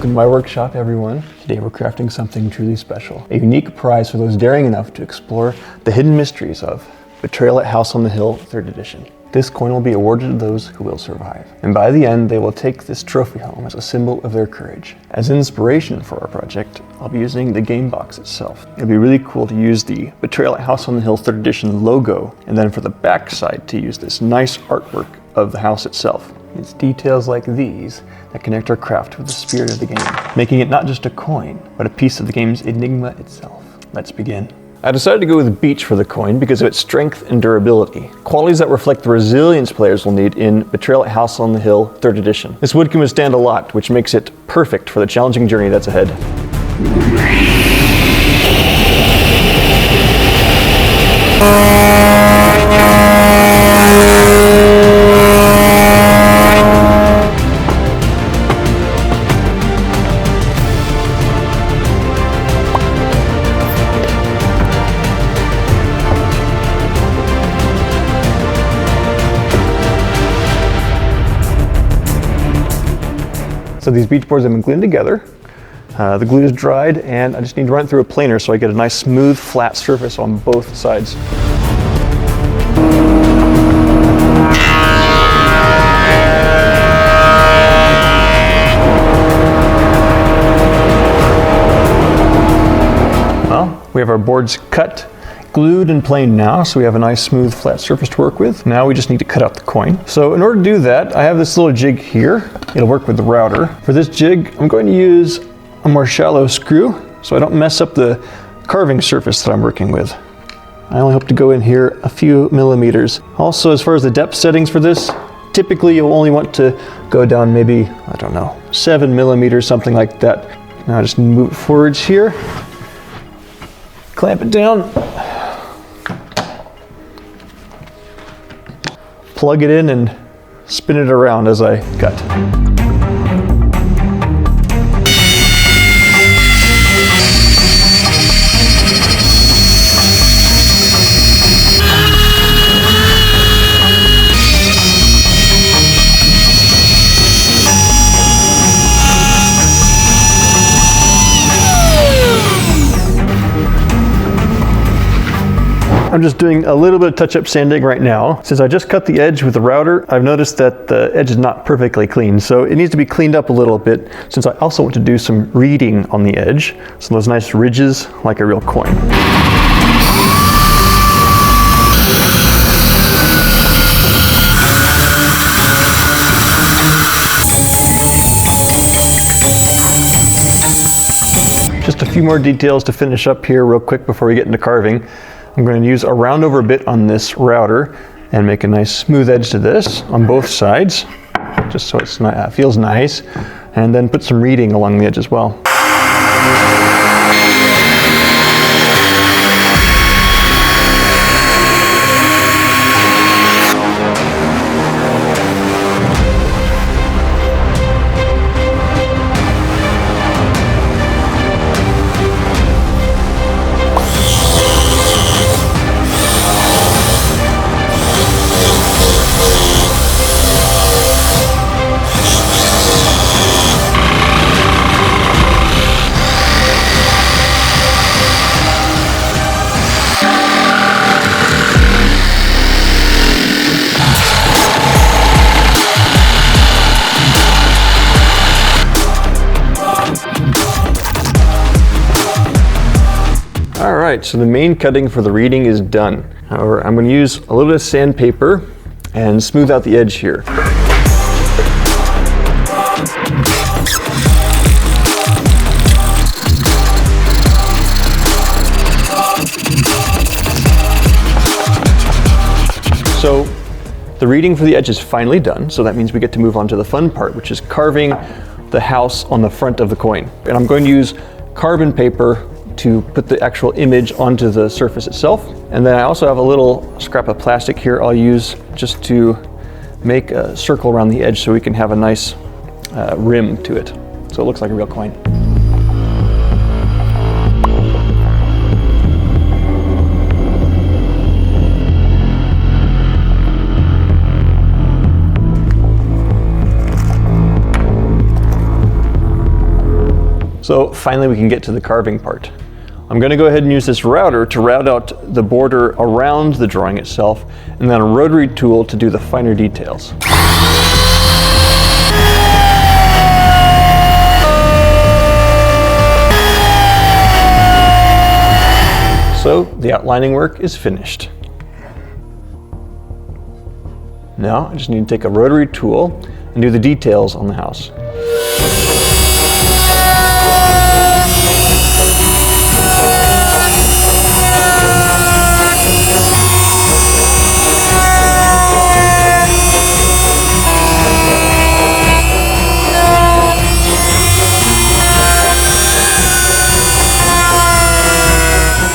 Welcome to my workshop, everyone. Today we're crafting something truly special. A unique prize for those daring enough to explore the hidden mysteries of Betrayal at House on the Hill 3rd edition. This coin will be awarded to those who will survive. And by the end, they will take this trophy home as a symbol of their courage. As inspiration for our project, I'll be using the game box itself. It'll be really cool to use the Betrayal at House on the Hill 3rd edition logo, and then for the back side to use this nice artwork of the house itself. It's details like these that connect our craft with the spirit of the game, making it not just a coin, but a piece of the game's enigma itself. Let's begin. I decided to go with beech for the coin because of its strength and durability, qualities that reflect the resilience players will need in Betrayal at House on the Hill 3rd edition. This wood can withstand a lot, which makes it perfect for the challenging journey that's ahead. So these beech boards have been glued together. The glue is dried and I just need to run it through a planer so I get a nice smooth flat surface on both sides. Well, we have our boards cut, glued and planed now, so we have a nice smooth flat surface to work with. Now we just need to cut out the coin. So in order to do that, I have this little jig here. It'll work with the router. For this jig, I'm going to use a more shallow screw so I don't mess up the carving surface that I'm working with. I only hope to go in here a few millimeters. Also, as far as the depth settings for this, typically you'll only want to go down maybe, I don't know, 7 millimeters, something like that. Now I just move it forwards here, clamp it down, plug it in and spin it around as I cut. I'm just doing a little bit of touch-up sanding right now. Since I just cut the edge with the router, I've noticed that the edge is not perfectly clean, so it needs to be cleaned up a little bit, since I also want to do some reading on the edge, so those nice ridges like a real coin. Just a few more details to finish up here real quick before we get into carving. I'm going to use a round over bit on this router and make a nice smooth edge to this on both sides, just so it feels nice, and then put some reading along the edge as well. Alright, so the main cutting for the reading is done. However, I'm going to use a little bit of sandpaper and smooth out the edge here. So the reading for the edge is finally done, so that means we get to move on to the fun part, which is carving the house on the front of the coin. And I'm going to use carbon paper to put the actual image onto the surface itself. And then I also have a little scrap of plastic here I'll use just to make a circle around the edge so we can have a nice rim to it, so it looks like a real coin. So finally we can get to the carving part. I'm going to go ahead and use this router to route out the border around the drawing itself, and then a rotary tool to do the finer details. So the outlining work is finished. Now I just need to take a rotary tool and do the details on the house.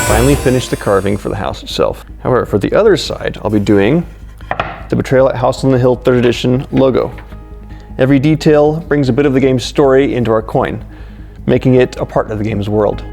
Finally finished the carving for the house itself. However, for the other side, I'll be doing the Betrayal at House on the Hill 3rd edition logo. Every detail brings a bit of the game's story into our coin, making it a part of the game's world.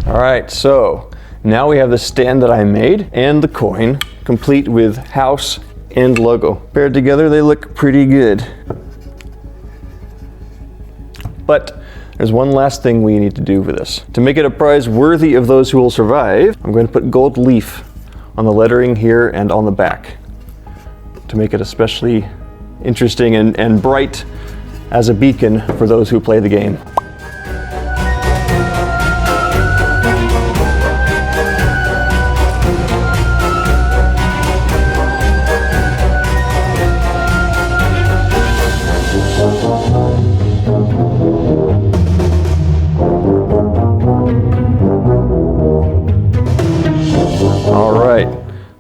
Alright, so now we have the stand that I made and the coin, complete with house and logo. Paired together, they look pretty good. But there's one last thing we need to do for this. To make it a prize worthy of those who will survive, I'm going to put gold leaf on the lettering here and on the back to make it especially interesting and bright as a beacon for those who play the game.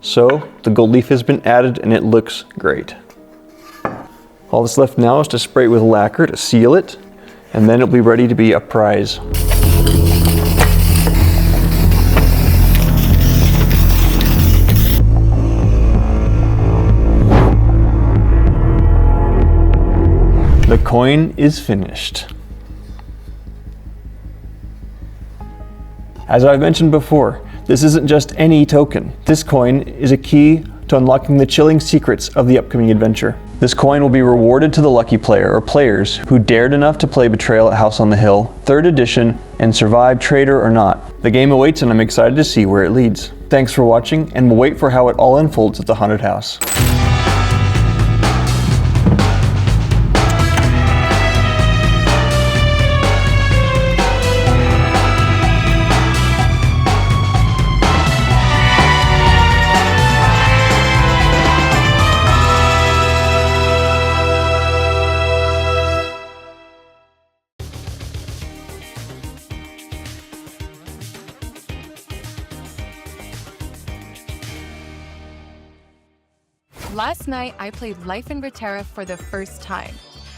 So the gold leaf has been added and it looks great. All that's left now is to spray it with lacquer to seal it, and then it'll be ready to be a prize. The coin is finished. As I've mentioned before, this isn't just any token. This coin is a key to unlocking the chilling secrets of the upcoming adventure. This coin will be rewarded to the lucky player or players who dared enough to play Betrayal at House on the Hill, 3rd edition, and survive traitor or not. The game awaits and I'm excited to see where it leads. Thanks for watching, and we'll wait for how it all unfolds at the haunted house. Last night, I played Life in Vera for the first time.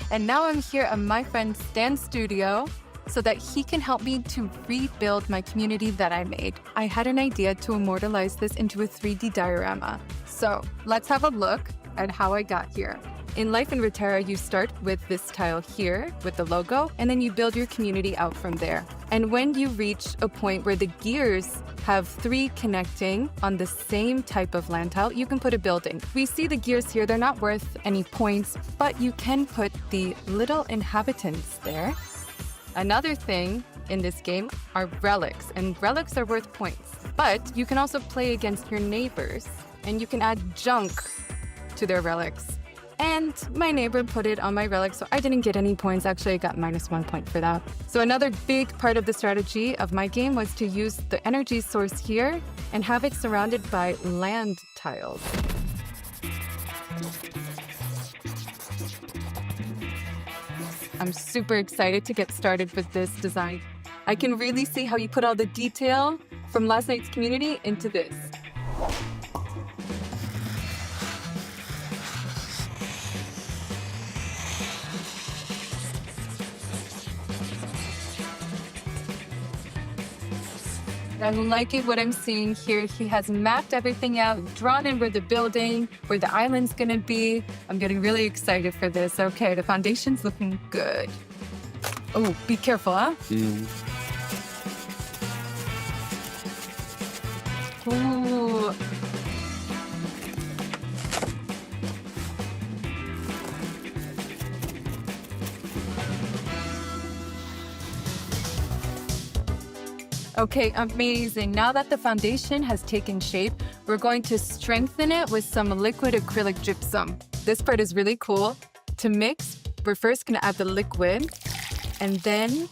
And now I'm here at my friend Stan's studio so that he can help me to rebuild my community that I made. I had an idea to immortalize this into a 3D diorama. So let's have a look at how I got here. In Life in Vera, you start with this tile here with the logo, and then you build your community out from there. And when you reach a point where the gears have 3 connecting on the same type of land tile, you can put a building. We see the gears here, they're not worth any points, but you can put the little inhabitants there. Another thing in this game are relics, and relics are worth points. But you can also play against your neighbors, and you can add junk to their relics. And my neighbor put it on my relic, so I didn't get any points. Actually, I got -1 point for that. So another big part of the strategy of my game was to use the energy source here and have it surrounded by land tiles. I'm super excited to get started with this design. I can really see how you put all the detail from last night's community into this. I'm liking what I'm seeing here. He has mapped everything out, drawn in where the building, where the island's gonna be. I'm getting really excited for this. Okay, the foundation's looking good. Oh, be careful, huh? Ooh. Okay, amazing. Now that the foundation has taken shape, we're going to strengthen it with some liquid acrylic gypsum. This part is really cool. To mix, we're first gonna add the liquid, and then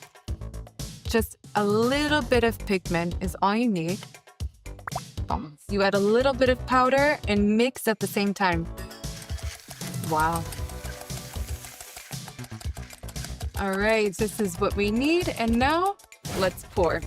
just a little bit of pigment is all you need. You add a little bit of powder and mix at the same time. Wow. All right, this is what we need, and now let's pour.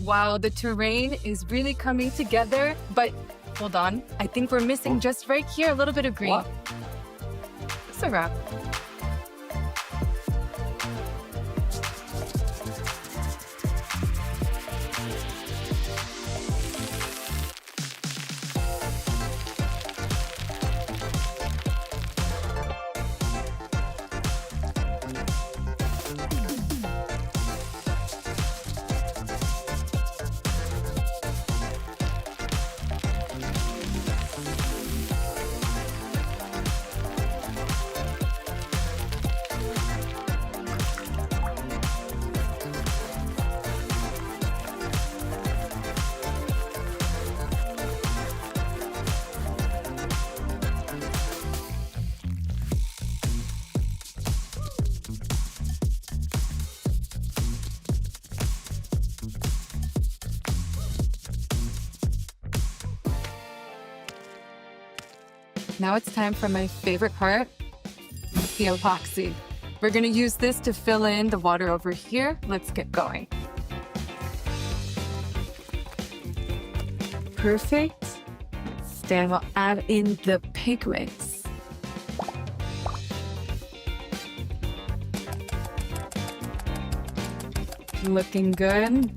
Wow, the terrain is really coming together, but hold on. I think we're missing just right here a little bit of green. What? It's a wrap. Now it's time for my favorite part, the epoxy. We're gonna use this to fill in the water over here. Let's get going. Perfect. Then we'll add in the pigments. Looking good.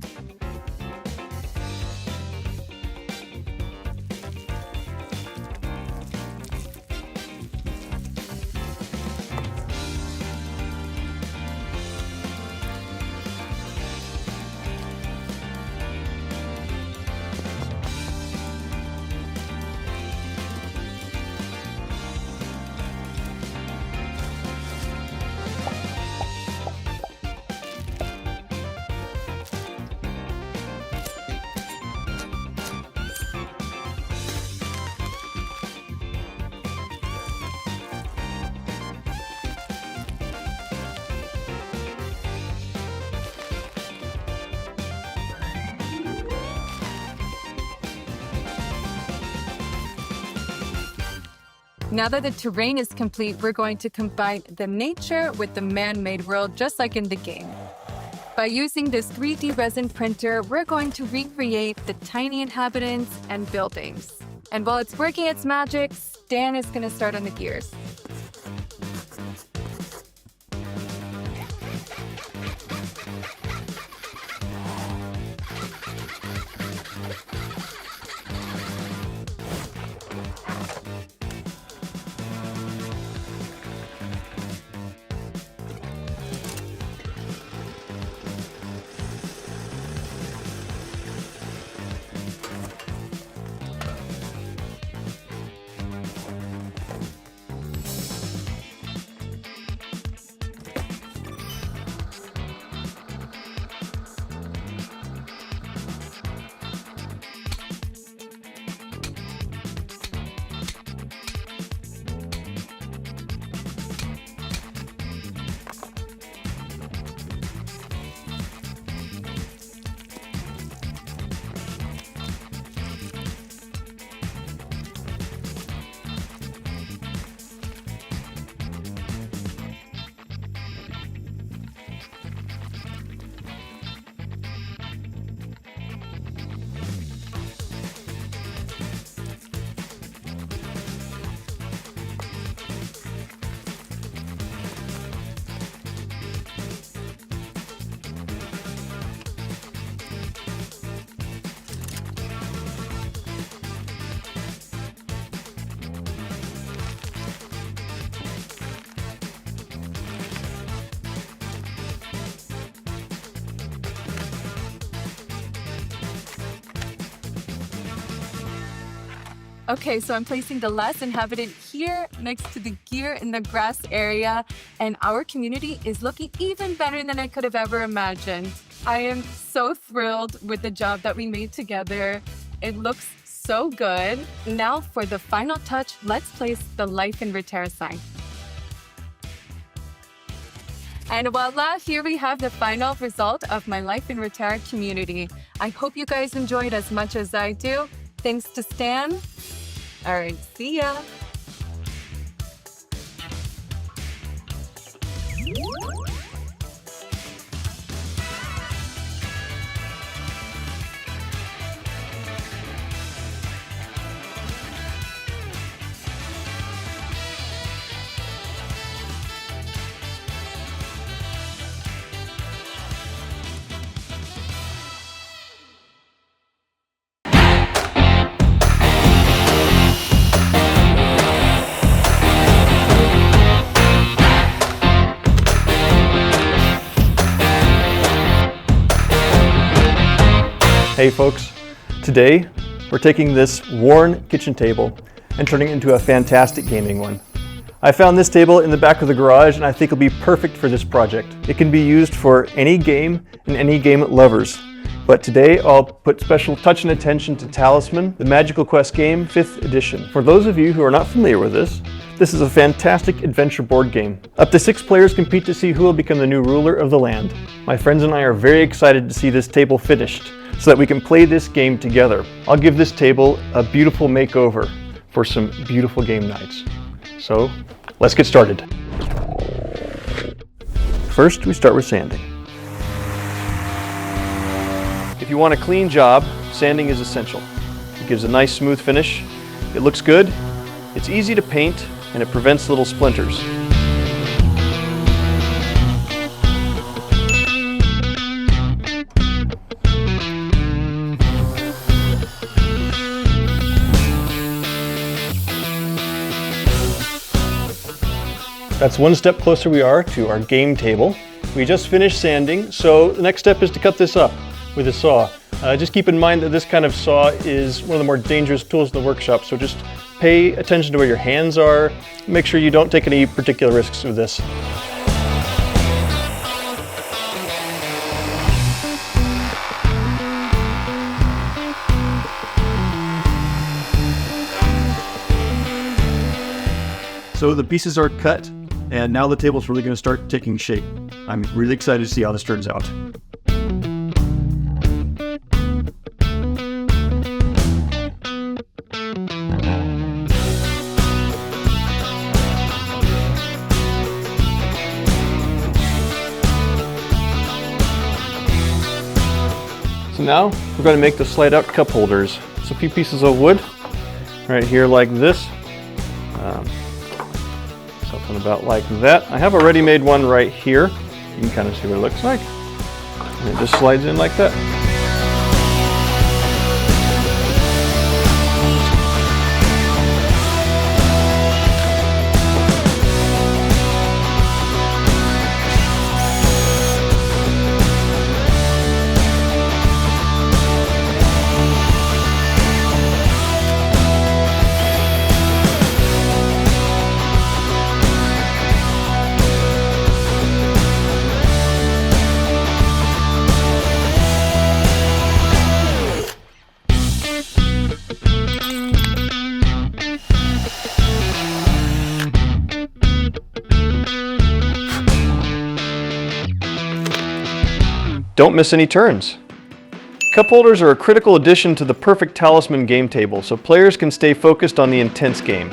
Now that the terrain is complete, we're going to combine the nature with the man-made world, just like in the game. By using this 3D resin printer, we're going to recreate the tiny inhabitants and buildings. And while it's working its magic, Stan is gonna start on the gears. Okay, so I'm placing the last inhabitant here next to the gear in the grass area, and our community is looking even better than I could have ever imagined. I am so thrilled with the job that we made together. It looks so good. Now for the final touch, let's place the Life in Reterra sign. And voila, here we have the final result of my Life in Reterra community. I hope you guys enjoyed as much as I do. Thanks to Stan. All right, see ya. Hey folks, today we're taking this worn kitchen table and turning it into a fantastic gaming one. I found this table in the back of the garage and I think it'll be perfect for this project. It can be used for any game and any game lovers. But today I'll put special touch and attention to Talisman, the Magical Quest game, 5th edition. For those of you who are not familiar with this is a fantastic adventure board game. Up to 6 players compete to see who will become the new ruler of the land. My friends and I are very excited to see this table finished so that we can play this game together. I'll give this table a beautiful makeover for some beautiful game nights. So let's get started. First, we start with sanding. If you want a clean job, sanding is essential. It gives a nice smooth finish, it looks good, it's easy to paint, and it prevents little splinters. That's one step closer we are to our game table. We just finished sanding, so the next step is to cut this up with a saw. Just keep in mind that this kind of saw is one of the more dangerous tools in the workshop, so just pay attention to where your hands are. Make sure you don't take any particular risks with this. So the pieces are cut, and now the table's really going to start taking shape. I'm really excited to see how this turns out. So now we're going to make the slide out cup holders. It's a few pieces of wood right here like this. Something about like that. I have a ready-made one right here. You can kind of see what it looks like. And it just slides in like that. Don't miss any turns. Cup holders are a critical addition to the perfect Talisman game table, so players can stay focused on the intense game.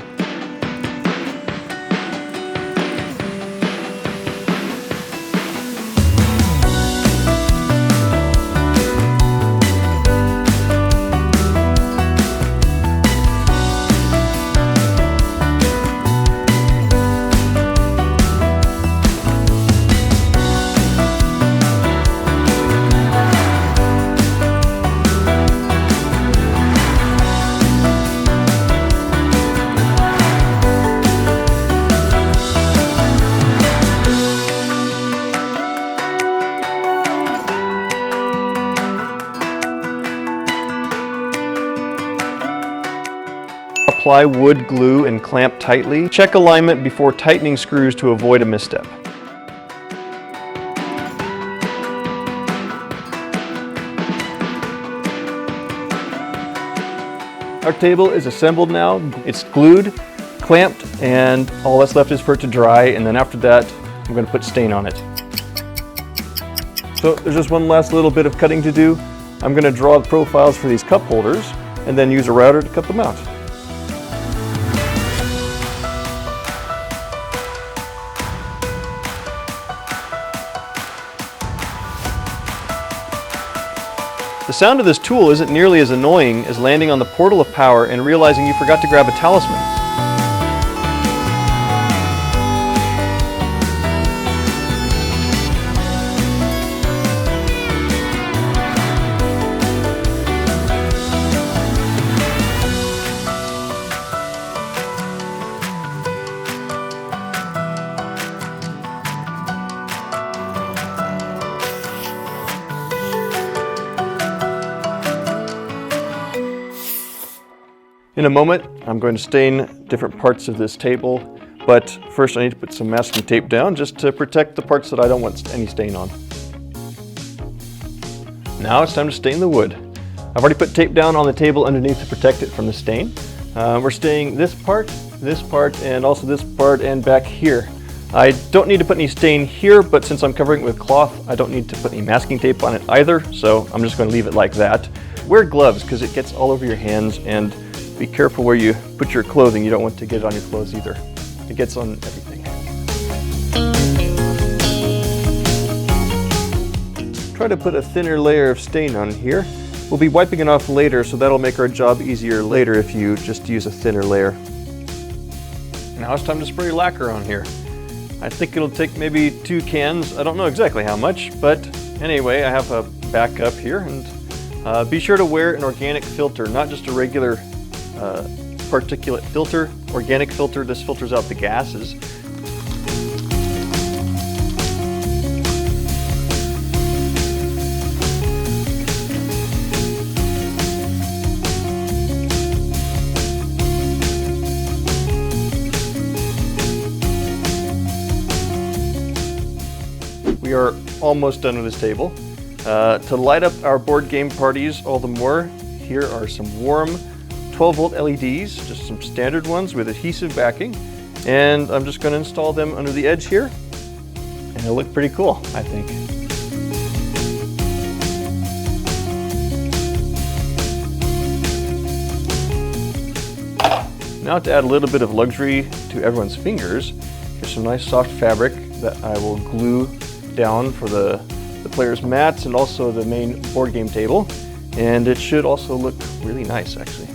Apply wood glue and clamp tightly. Check alignment before tightening screws to avoid a misstep. Our table is assembled now. It's glued, clamped, and all that's left is for it to dry, and then after that, I'm going to put stain on it. So there's just one last little bit of cutting to do. I'm going to draw the profiles for these cup holders, and then use a router to cut them out. The sound of this tool isn't nearly as annoying as landing on the portal of power and realizing you forgot to grab a talisman. In a moment, I'm going to stain different parts of this table, but first I need to put some masking tape down just to protect the parts that I don't want any stain on. Now it's time to stain the wood. I've already put tape down on the table underneath to protect it from the stain. We're staining this part, and also this part, and back here. I don't need to put any stain here, but since I'm covering it with cloth, I don't need to put any masking tape on it either, so I'm just going to leave it like that. Wear gloves because it gets all over your hands, and be careful where you put your clothing. You don't want to get it on your clothes either. It gets on everything. Try to put a thinner layer of stain on here. We'll be wiping it off later, so that'll make our job easier later if you just use a thinner layer. Now it's time to spray lacquer on here. I think it'll take maybe 2 cans. I don't know exactly how much, but anyway, I have a backup here, and be sure to wear an organic filter, not just a regular particulate filter. Organic filter, this filters out the gases. We are almost done with this table. To light up our board game parties all the more, here are some warm 12-volt LEDs, just some standard ones with adhesive backing, and I'm just going to install them under the edge here, and it'll look pretty cool, I think. Now to add a little bit of luxury to everyone's fingers, here's some nice soft fabric that I will glue down for the players' mats and also the main board game table, and it should also look really nice actually.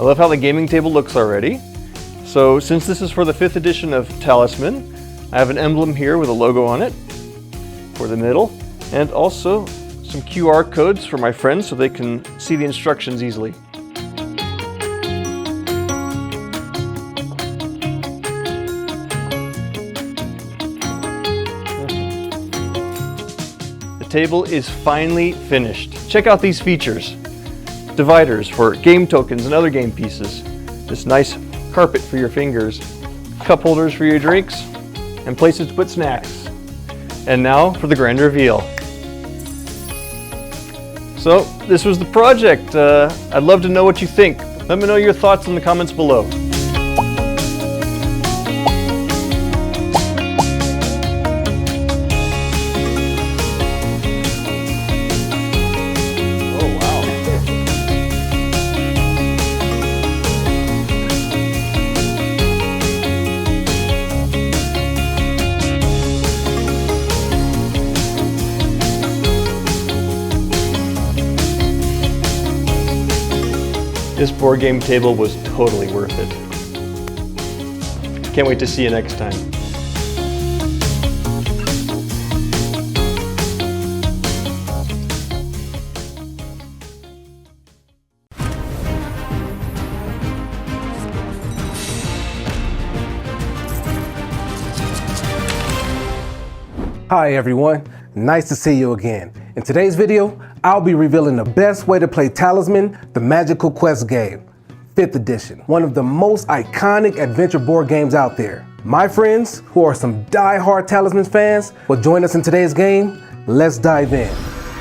I love how the gaming table looks already. So since this is for the 5th edition of Talisman, I have an emblem here with a logo on it for the middle, and also some QR codes for my friends so they can see the instructions easily. The table is finally finished. Check out these features. Dividers for game tokens and other game pieces. This nice carpet for your fingers. Cup holders for your drinks. And places to put snacks. And now for the grand reveal. So this was the project. I'd love to know what you think. Let me know your thoughts in the comments below. This board game table was totally worth it. Can't wait to see you next time. Hi everyone, nice to see you again. In today's video, I'll be revealing the best way to play Talisman, the Magical Quest game, 5th edition, one of the most iconic adventure board games out there. My friends, who are some die-hard Talisman fans, will join us in today's game. Let's dive in.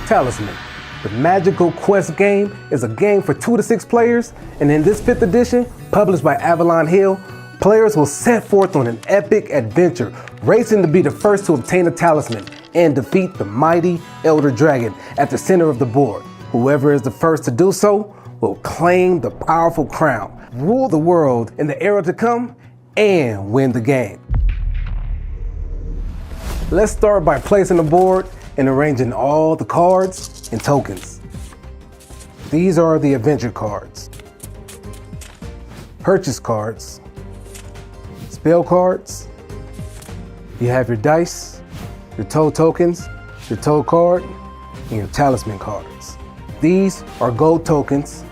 Talisman, the Magical Quest game, is a game for 2 to 6 players, and in this 5th edition, published by Avalon Hill, players will set forth on an epic adventure, racing to be the first to obtain a talisman and defeat the mighty Elder Dragon at the center of the board. Whoever is the first to do so will claim the powerful crown, rule the world in the era to come, and win the game. Let's start by placing the board and arranging all the cards and tokens. These are the adventure cards, purchase cards, spell cards. You have your dice, your toad tokens, your toad card, and your talisman cards. These are gold tokens,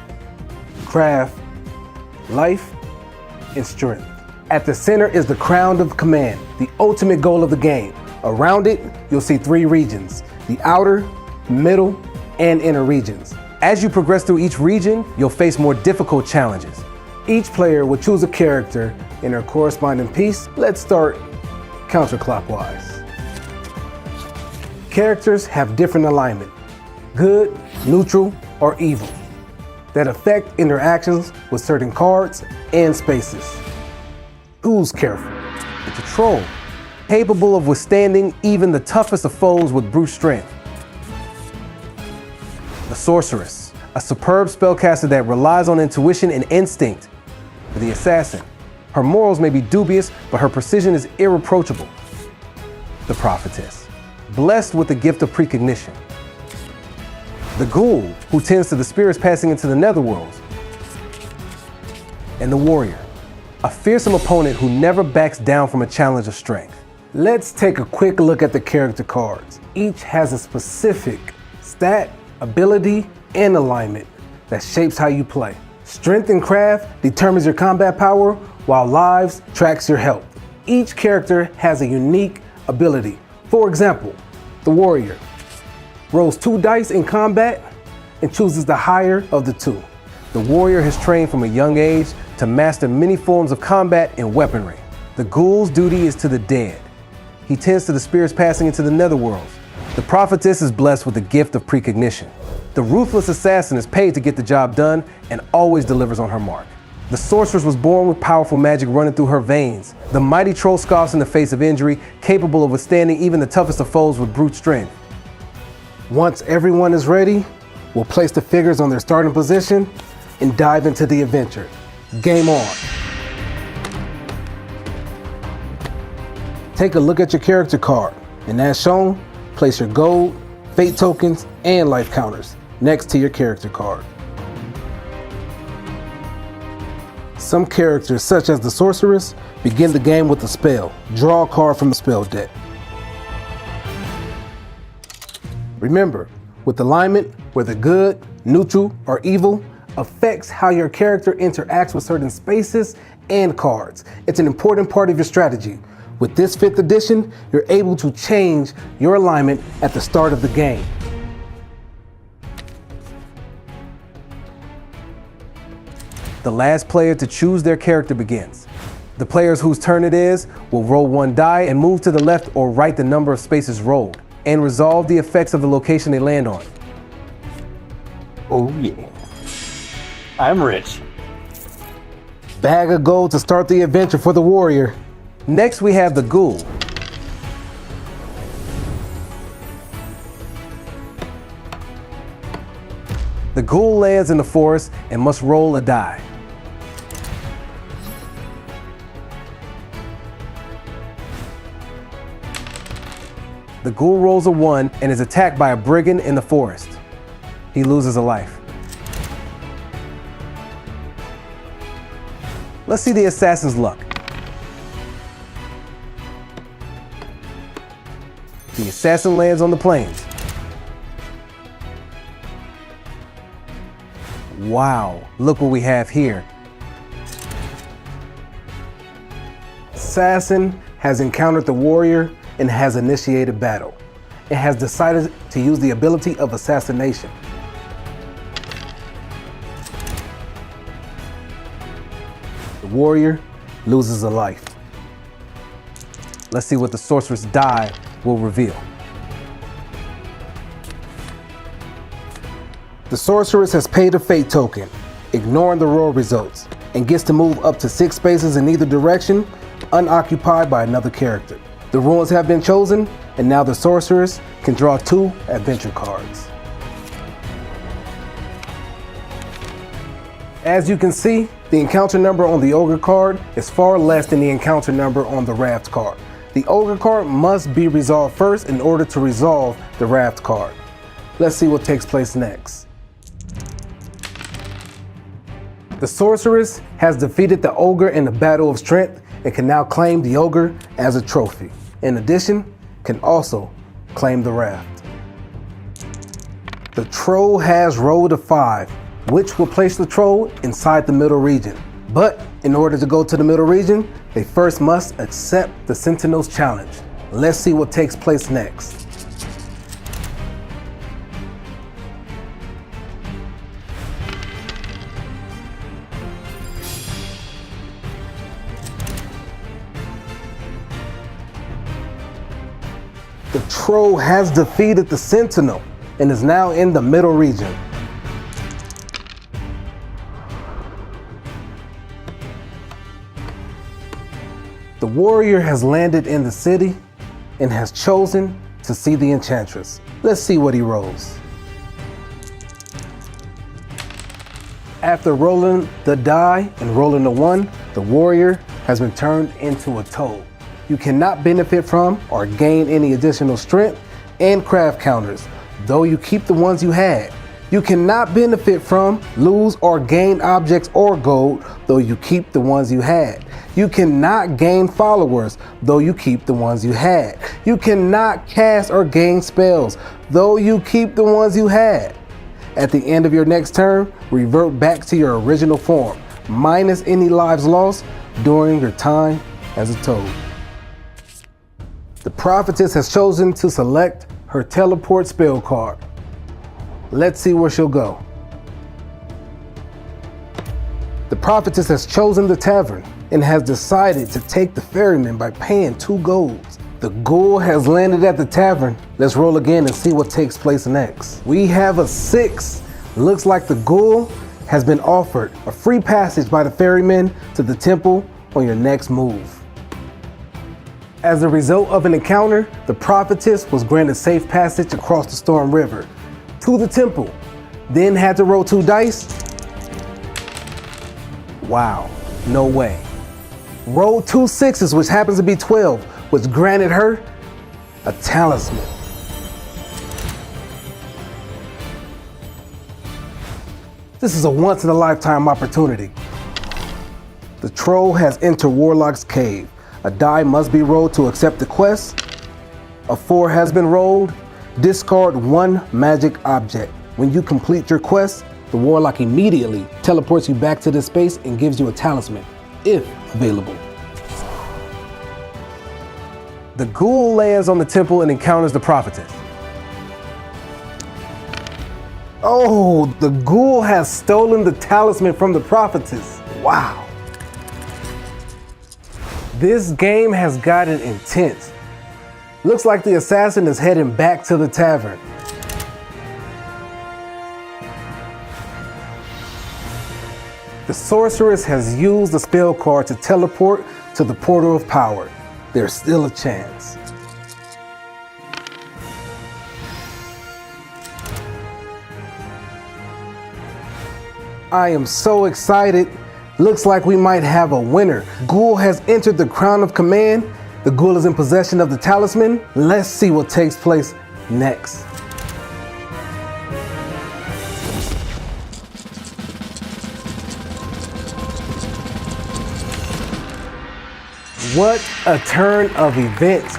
craft, life, and strength. At the center is the Crown of Command, the ultimate goal of the game. Around it, you'll see 3 regions, the outer, middle, and inner regions. As you progress through each region, you'll face more difficult challenges. Each player will choose a character in their corresponding piece. Let's start counterclockwise. Characters have different alignment, good, neutral, or evil, that affect interactions with certain cards and spaces. Who's careful? It's a troll, capable of withstanding even the toughest of foes with brute strength. The sorceress, a superb spellcaster that relies on intuition and instinct. The assassin, her morals may be dubious, but her precision is irreproachable. The prophetess, blessed with the gift of precognition. The ghoul, who tends to the spirits passing into the netherworlds. And the warrior, a fearsome opponent who never backs down from a challenge of strength. Let's take a quick look at the character cards. Each has a specific stat, ability, and alignment that shapes how you play. Strength and craft determines your combat power, while lives tracks your health. Each character has a unique ability. For example, the warrior rolls 2 dice in combat and chooses the higher of the 2. The warrior has trained from a young age to master many forms of combat and weaponry. The ghoul's duty is to the dead. He tends to the spirits passing into the netherworlds. The prophetess is blessed with the gift of precognition. The ruthless assassin is paid to get the job done and always delivers on her mark. The sorceress was born with powerful magic running through her veins. The mighty troll scoffs in the face of injury, capable of withstanding even the toughest of foes with brute strength. Once everyone is ready, we'll place the figures on their starting position and dive into the adventure. Game on. Take a look at your character card, and as shown, place your gold, fate tokens, and life counters next to your character card. Some characters, such as the sorceress, begin the game with a spell. Draw a card from the spell deck. Remember, with alignment, whether good, neutral, or evil, affects how your character interacts with certain spaces and cards. It's an important part of your strategy. With this 5th edition, you're able to change your alignment at the start of the game. The last player to choose their character begins. The players whose turn it is will roll 1 die and move to the left or right the number of spaces rolled, and resolve the effects of the location they land on. Oh yeah. I'm rich. Bag of gold to start the adventure for the warrior. Next we have the ghoul. The ghoul lands in the forest and must roll a die. The ghoul rolls a 1 and is attacked by a brigand in the forest. He loses a life. Let's see the assassin's luck. The assassin lands on the plains. Wow, look what we have here. Assassin has encountered the warrior and has initiated battle. It has decided to use the ability of assassination. The warrior loses a life. Let's see what the sorceress die will reveal. The sorceress has paid a fate token, ignoring the roll results, and gets to move up to 6 spaces in either direction, unoccupied by another character. The runes have been chosen, and now the sorceress can draw 2 adventure cards. As you can see, the encounter number on the ogre card is far less than the encounter number on the raft card. The ogre card must be resolved first in order to resolve the raft card. Let's see what takes place next. The sorceress has defeated the ogre in the battle of strength and can now claim the ogre as a trophy. In addition, can also claim the raft. The troll has rolled a 5, which will place the troll inside the middle region. But in order to go to the middle region, they first must accept the Sentinel's challenge. Let's see what takes place next. The troll has defeated the Sentinel and is now in the middle region. The warrior has landed in the city and has chosen to see the enchantress. Let's see what he rolls. After rolling the die and rolling the 1, the warrior has been turned into a toad. You cannot benefit from or gain any additional strength and craft counters, though you keep the ones you had. You cannot benefit from, lose, or gain objects or gold, though you keep the ones you had. You cannot gain followers, though you keep the ones you had. You cannot cast or gain spells, though you keep the ones you had. At the end of your next turn, revert back to your original form, minus any lives lost during your time as a toad. The prophetess has chosen to select her teleport spell card. Let's see where she'll go. The prophetess has chosen the tavern and has decided to take the ferryman by paying 2 golds. The ghoul has landed at the tavern. Let's roll again and see what takes place next. We have a 6. Looks like the ghoul has been offered a free passage by the ferryman to the temple on your next move. As a result of an encounter, the prophetess was granted safe passage across the Storm River to the temple, then had to roll 2 dice. Wow, no way. Rolled 2 6s, which happens to be 12, which granted her a talisman. This is a once-in-a-lifetime opportunity. The troll has entered Warlock's cave. A die must be rolled to accept the quest. A 4 has been rolled. Discard 1 magic object. When you complete your quest, the Warlock immediately teleports you back to this space and gives you a talisman, if available. The ghoul lands on the temple and encounters the prophetess. Oh, the ghoul has stolen the talisman from the prophetess. Wow. This game has gotten intense. Looks like the assassin is heading back to the tavern. The sorceress has used the spell card to teleport to the portal of power. There's still a chance. I am so excited. Looks like we might have a winner. Ghoul has entered the crown of command. The ghoul is in possession of the talisman. Let's see what takes place next. What a turn of events.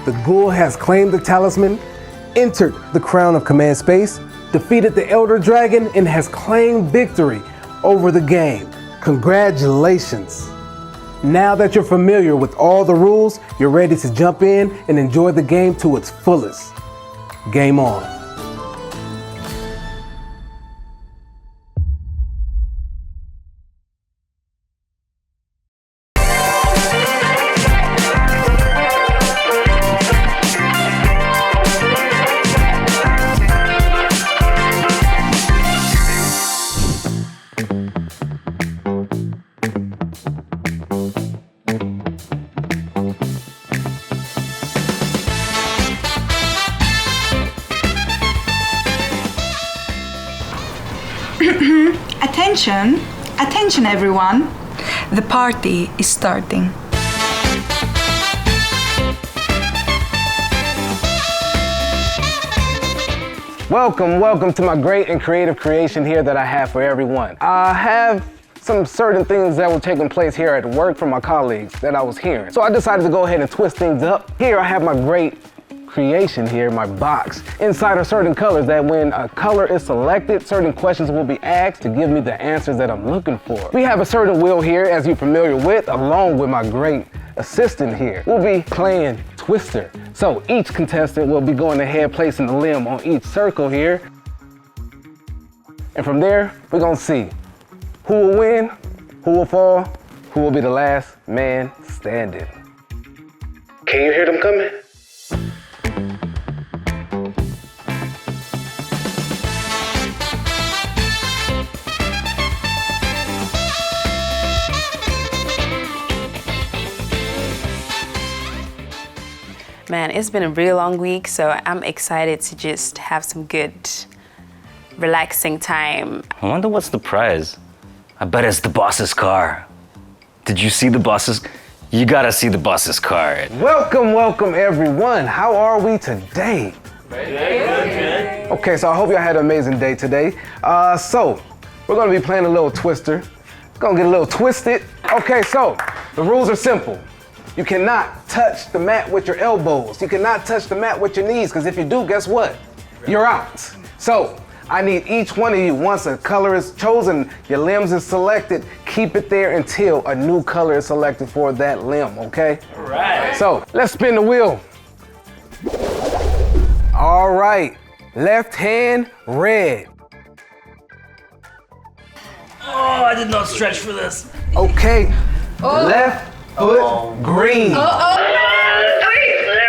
The ghoul has claimed the talisman, entered the crown of command space, defeated the elder dragon, and has claimed victory over the game. Congratulations. Now that you're familiar with all the rules, you're ready to jump in and enjoy the game to its fullest. Game on. Attention, attention everyone. The party is starting. Welcome to my great and creative creation here that I have for everyone. I have some certain things that were taking place here at work from my colleagues that I was hearing. So I decided to go ahead and twist things up. Here I have my great creation here, my box. Inside are certain colors that when a color is selected, certain questions will be asked to give me the answers that I'm looking for. We have a certain wheel here, as you're familiar with, along with my great assistant here. We'll be playing Twister. So each contestant will be going ahead, placing the limb on each circle here. And from there, we're gonna see who will win, who will fall, who will be the last man standing. Can you hear them coming? Man, it's been a really long week, so I'm excited to just have some good, relaxing time. I wonder what's the prize. I bet it's the boss's car. Did you see the boss's? You gotta see the boss's car. Welcome everyone. How are we today? Okay, so I hope y'all had an amazing day today. So we're gonna be playing a little Twister. Gonna get a little twisted. Okay, so the rules are simple. You cannot touch the mat with your elbows. You cannot touch the mat with your knees, because if you do, guess what? You're out. So I need each one of you, once a color is chosen, your limbs is selected, keep it there until a new color is selected for that limb, okay? All right. So let's spin the wheel. All right, left hand, red. Oh, I did not stretch for this. Okay, left foot, green. There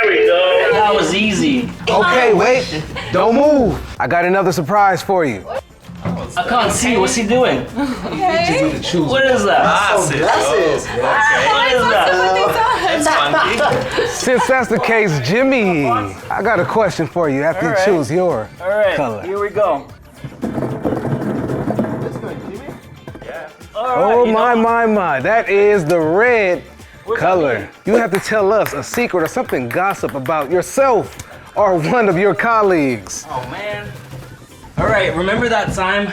we go. That was easy. Okay, wait, don't move. I got another surprise for you. I can't see. What's he doing? What is that? Glasses. What is that? That's funky. Since that's the case, Jimmy, I got a question for you after All you right. choose your All right, color. here we go. Oh my, that is the red color. You have to tell us a secret or something gossip about yourself or one of your colleagues. Oh man. All right, remember that time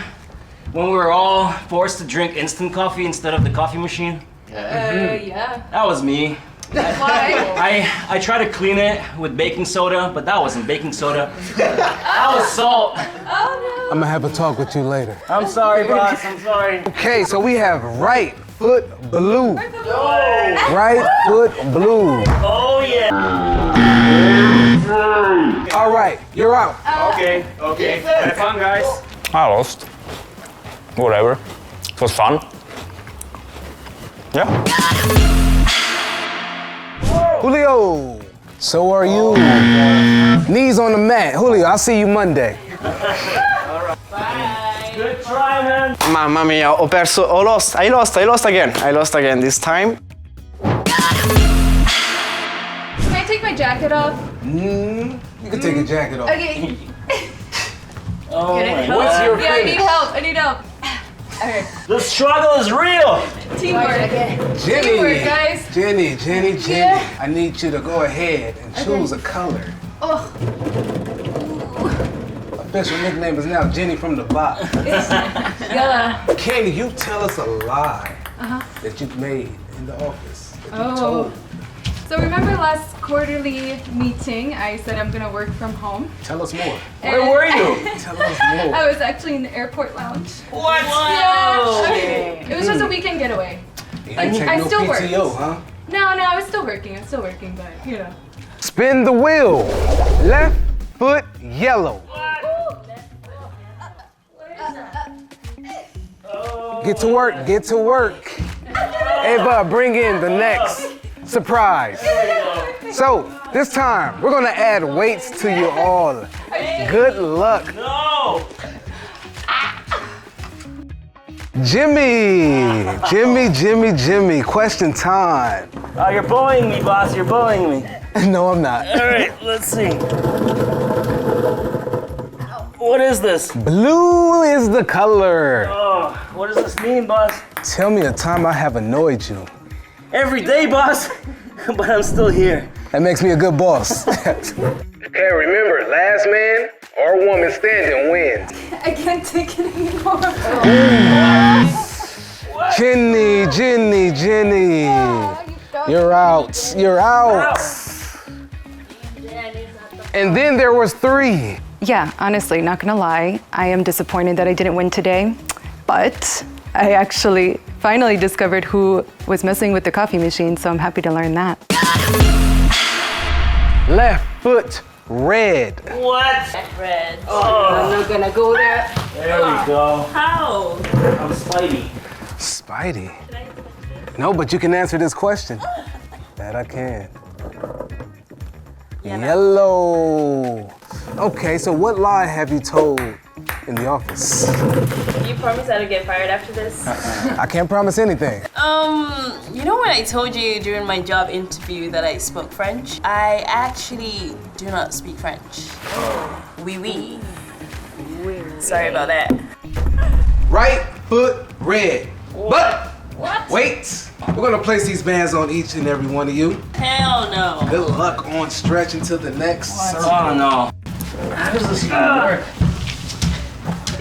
when we were all forced to drink instant coffee instead of the coffee machine? Yeah. That was me. Why? I tried to clean it with baking soda, but that wasn't baking soda. That was salt. Oh I'm gonna have a talk with you later. I'm sorry, boss. I'm sorry. Okay, so we have right foot blue. Right foot blue. Oh, yeah. All right, you're out. Okay. Have fun, guys. I lost. Whatever. It was fun. Yeah. Julio, so are you. Knees on the mat. Julio, I'll see you Monday. Good try, man. Mamma mia, I lost again. I lost again this time. Can I take my jacket off? You can take your jacket off. Okay. Oh, my God. What's your Yeah, I need finish? help. I need help. Okay. The struggle is real. Teamwork. Jenny, Teamwork, guys. Jenny. Yeah. I need you to go ahead and choose a color. Oh, Official nickname is now Jenny from the box. yellow. Can you tell us a lie that you've made in the office? That you told? So remember last quarterly meeting, I said I'm gonna work from home. Tell us more. Where were you? Tell us more. I was actually in the airport lounge. What? Yeah. Okay. It was just a weekend getaway. You didn't take I no still PTO, worked. huh? No, I was still working. I'm still working, but you know. Spin the wheel. Left foot yellow. Get to work, get to work. Hey, bud, bring in the next surprise. So, this time, we're gonna add weights to you all. Good luck. No. Jimmy, question time. Oh, you're bullying me, boss. You're bullying me. No, I'm not. All right, let's see. What is this? Blue is the color. Oh, what does this mean, boss? Tell me a time I have annoyed you. Every day, boss. But I'm still here. That makes me a good boss. Okay, remember, last man or woman standing wins. I can't take it anymore. Jenny. You're out. And then there was 3. Yeah, honestly, not gonna lie, I am disappointed that I didn't win today, but I actually finally discovered who was messing with the coffee machine, so I'm happy to learn that. Left foot red. What? Red. Oh. I'm not gonna go there. There we go. How? I'm Spidey. Spidey? No, but you can answer this question. That I can. Yellow. Okay, so what lie have you told in the office? You promise I don't get fired after this? I can't promise anything. You know when I told you during my job interview that I spoke French? I actually do not speak French. Oui. Sorry about that. Right foot red. But wait, we're gonna place these bands on each and every one of you. Hell no. Good luck on stretching to the next circle. Oh, no. How does this even work?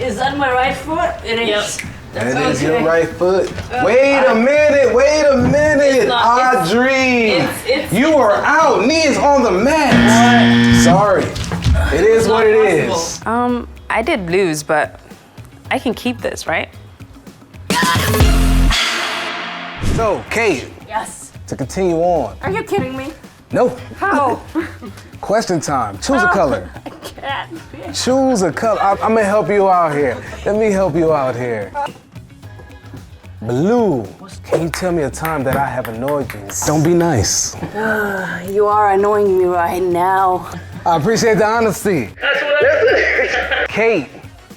Is that my right foot? It is. Yep. That is your right foot. Wait a minute. It's not- Audrey. it's- You are out. Knee is on the mat. Sorry. It is what it is. I did lose, but I can keep this, right? So, Kate, Yes. to continue on. Are you kidding me? No. How? Question time. Choose a color. I can't. Choose a color. I'm gonna help you out here. Let me help you out here. Blue. Can you tell me a time that I have annoyed you? Don't be nice. You are annoying me right now. I appreciate the honesty. Kate,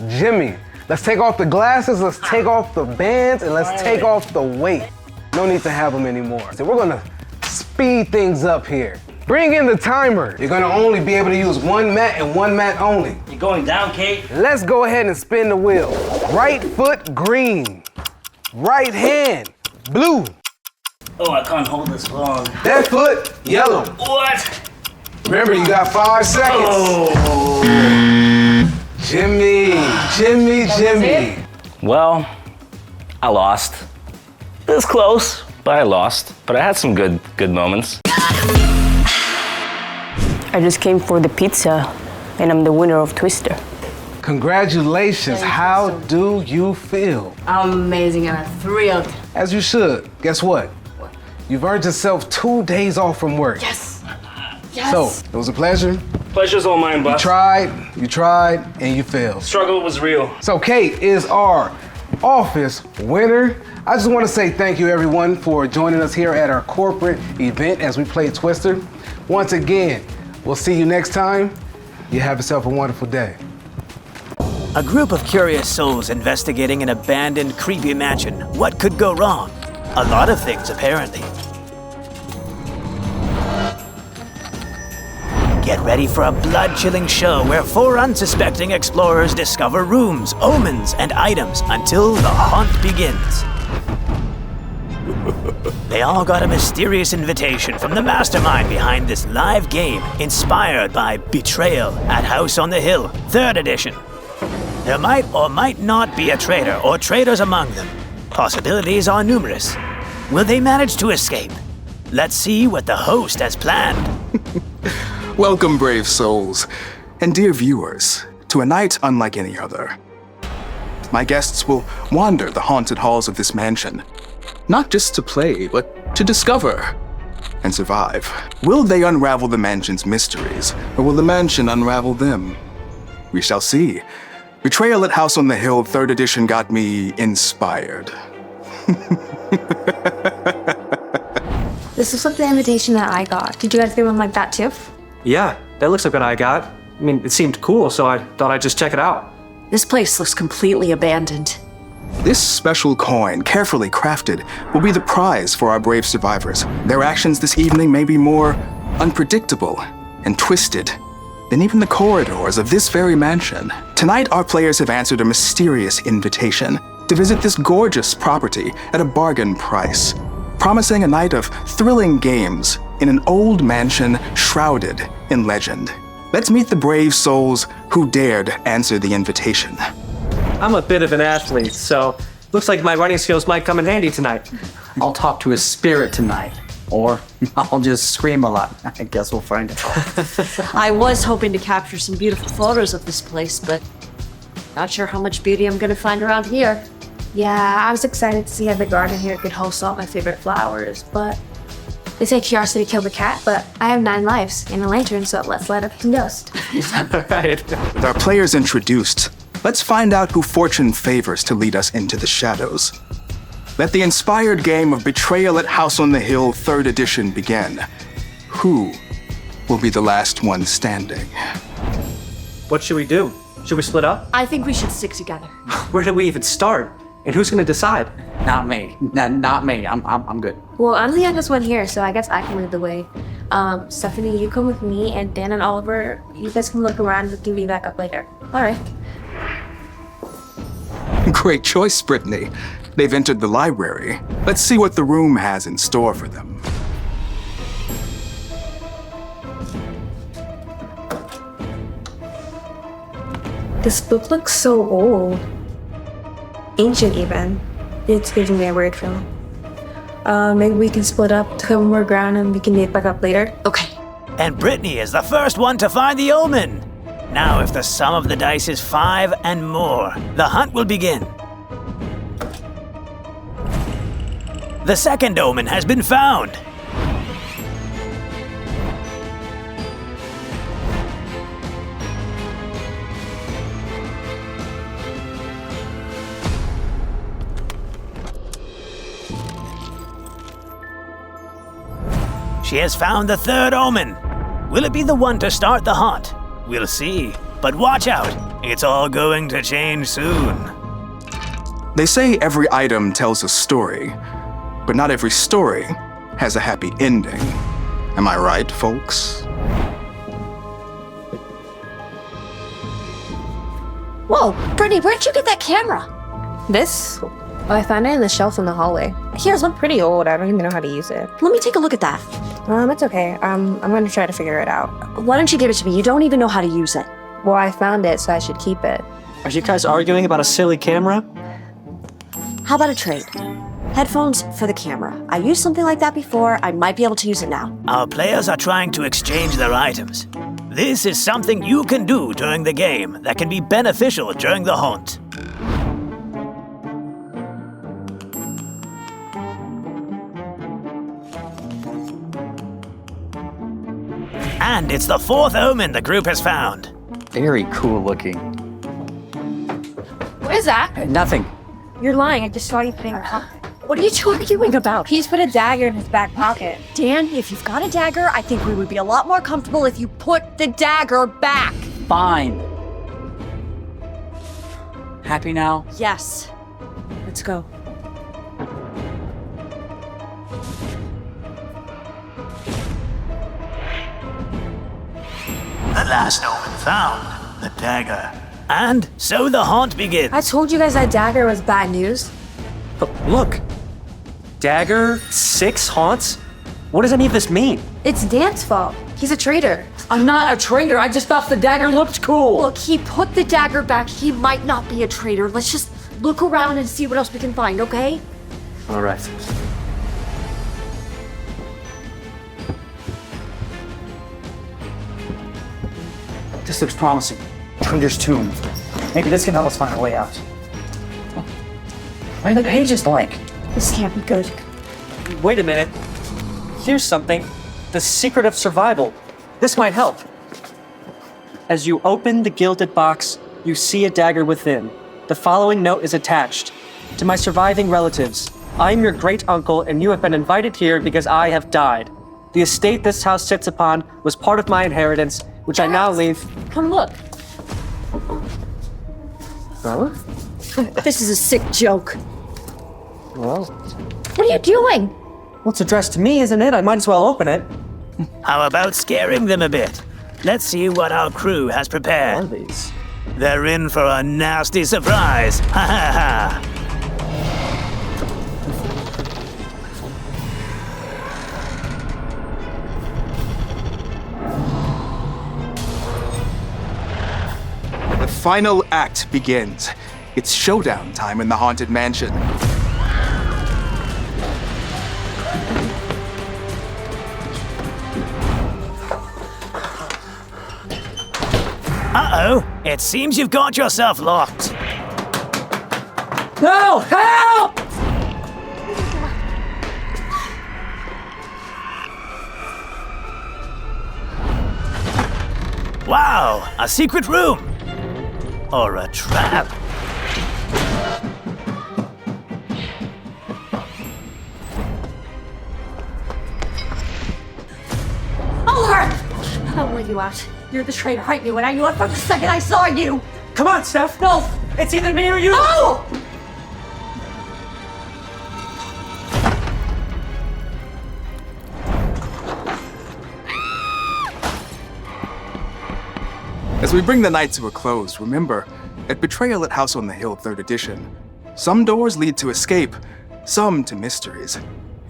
Jimmy, let's take off the glasses, let's take off the bands, and let's take off the weight. No need to have them anymore. So we're gonna speed things up here. Bring in the timer. You're gonna only be able to use one mat and one mat only. You're going down, Kate. Let's go ahead and spin the wheel. Right foot green. Right hand blue. Oh, I can't hold this long. Left foot yellow. What? Remember, you got 5 seconds. Oh. Jimmy. Well, I lost. It was close, but I lost. But I had some good moments. I just came for the pizza, and I'm the winner of Twister. Congratulations. How do you feel? Amazing, and I'm thrilled. As you should. Guess what? You've earned yourself 2 days off from work. Yes. So, it was a pleasure. Pleasure's all mine, boss. You tried, and you failed. Struggle was real. So Kate is our office winner. I just want to say thank you everyone for joining us here at our corporate event as we play Twister. Once again, we'll see you next time. You have yourself a wonderful day. A group of curious souls investigating an abandoned, creepy mansion. What could go wrong? A lot of things, apparently. Get ready for a blood-chilling show where 4 unsuspecting explorers discover rooms, omens, and items until the haunt begins. They all got a mysterious invitation from the mastermind behind this live game inspired by Betrayal at House on the Hill, 3rd edition. There might or might not be a traitor or traitors among them. Possibilities are numerous. Will they manage to escape? Let's see what the host has planned. Welcome, brave souls, and dear viewers, to a night unlike any other. My guests will wander the haunted halls of this mansion, not just to play, but to discover and survive. Will they unravel the mansion's mysteries, or will the mansion unravel them? We shall see. Betrayal at House on the Hill 3rd edition got me inspired. This looks like the invitation that I got. Did you guys get one like that too? Yeah, that looks like what I got. I mean, it seemed cool, so I thought I'd just check it out. This place looks completely abandoned. This special coin, carefully crafted, will be the prize for our brave survivors. Their actions this evening may be more unpredictable and twisted than even the corridors of this very mansion. Tonight, our players have answered a mysterious invitation to visit this gorgeous property at a bargain price, promising a night of thrilling games in an old mansion shrouded in legend. Let's meet the brave souls who dared answer the invitation. I'm a bit of an athlete, so looks like my running skills might come in handy tonight. I'll talk to a spirit tonight, or I'll just scream a lot. I guess we'll find out. I was hoping to capture some beautiful photos of this place, but not sure how much beauty I'm gonna find around here. Yeah, I was excited to see how the garden here could host all my favorite flowers, but they say curiosity killed the cat, but I have 9 lives and a lantern, so let's light up the ghost. Right. With our players introduced, let's find out who fortune favors to lead us into the shadows. Let the inspired game of Betrayal at House on the Hill 3rd edition begin. Who will be the last one standing? What should we do? Should we split up? I think we should stick together. Where do we even start? And who's gonna decide? Not me. Not me. I'm good. Well, I'm the youngest one here, so I guess I can lead the way. Stephanie, you come with me, and Dan and Oliver, you guys can look around and give me back up later. All right. Great choice, Brittany. They've entered the library. Let's see what the room has in store for them. This book looks so old. Ancient even. It's giving me a weird feeling. Maybe we can split up to cover more ground and we can meet back up later. Okay. And Brittany is the first one to find the omen. Now, if the sum of the dice is 5 and more, the hunt will begin. The second omen has been found. She has found the third omen. Will it be the one to start the hunt? We'll see. But watch out, it's all going to change soon. They say every item tells a story, but not every story has a happy ending. Am I right, folks? Whoa, Brittany, where'd you get that camera? This? Oh, I found it in the shelf in the hallway. Here's one pretty old. I don't even know how to use it. Let me take a look at that. It's okay. I'm gonna try to figure it out. Why don't you give it to me? You don't even know how to use it. Well, I found it, so I should keep it. Are you guys arguing about a silly camera? How about a trade? Headphones for the camera. I used something like that before. I might be able to use it now. Our players are trying to exchange their items. This is something you can do during the game that can be beneficial during the hunt. And it's the fourth omen the group has found. Very cool looking. What is that? Nothing. You're lying. I just saw you putting it on. What are you arguing about? He's put a dagger in his back pocket. Dan, if you've got a dagger, I think we would be a lot more comfortable if you put the dagger back. Fine. Happy now? Yes. Let's go. The last omen found, the dagger. And so the haunt begins. I told you guys that dagger was bad news. But look. Dagger, 6 haunts? What does any of this mean? It's Dan's fault. He's a traitor. I'm not a traitor. I just thought the dagger looked cool. Look, he put the dagger back. He might not be a traitor. Let's just look around and see what else we can find, okay? All right. This looks promising. Trinder's tomb. Maybe this can help us find a way out. Why are the pages blank? This can't be good. Wait a minute. Here's something. The secret of survival. This might help. As you open the gilded box, you see a dagger within. The following note is attached. To my surviving relatives, I am your great uncle and you have been invited here because I have died. The estate this house sits upon was part of my inheritance, which I now leave. Come look. Huh? This is a sick joke. Well, What are you doing? well, it's addressed to me, isn't it? I might as well open it. How about scaring them a bit? Let's see what our crew has prepared. What are these? They're in for a nasty surprise. Ha ha ha. The final act begins. It's showdown time in the Haunted Mansion. Uh-oh, it seems you've got yourself locked. No! Help! Wow, a secret room. Or a trap. I'll let you out. You're the traitor. I knew it. I knew it from the second I saw you. Come on, Steph. No! It's either me or you! No! As we bring the night to a close, remember, at Betrayal at House on the Hill 3rd Edition, some doors lead to escape, some to mysteries,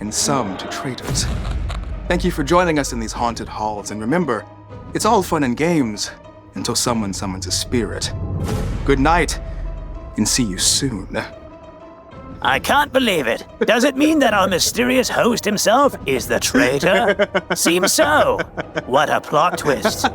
and some to traitors. Thank you for joining us in these haunted halls, and remember, it's all fun and games until someone summons a spirit. Good night, and see you soon. I can't believe it. Does it mean that our mysterious host himself is the traitor? Seems so. What a plot twist.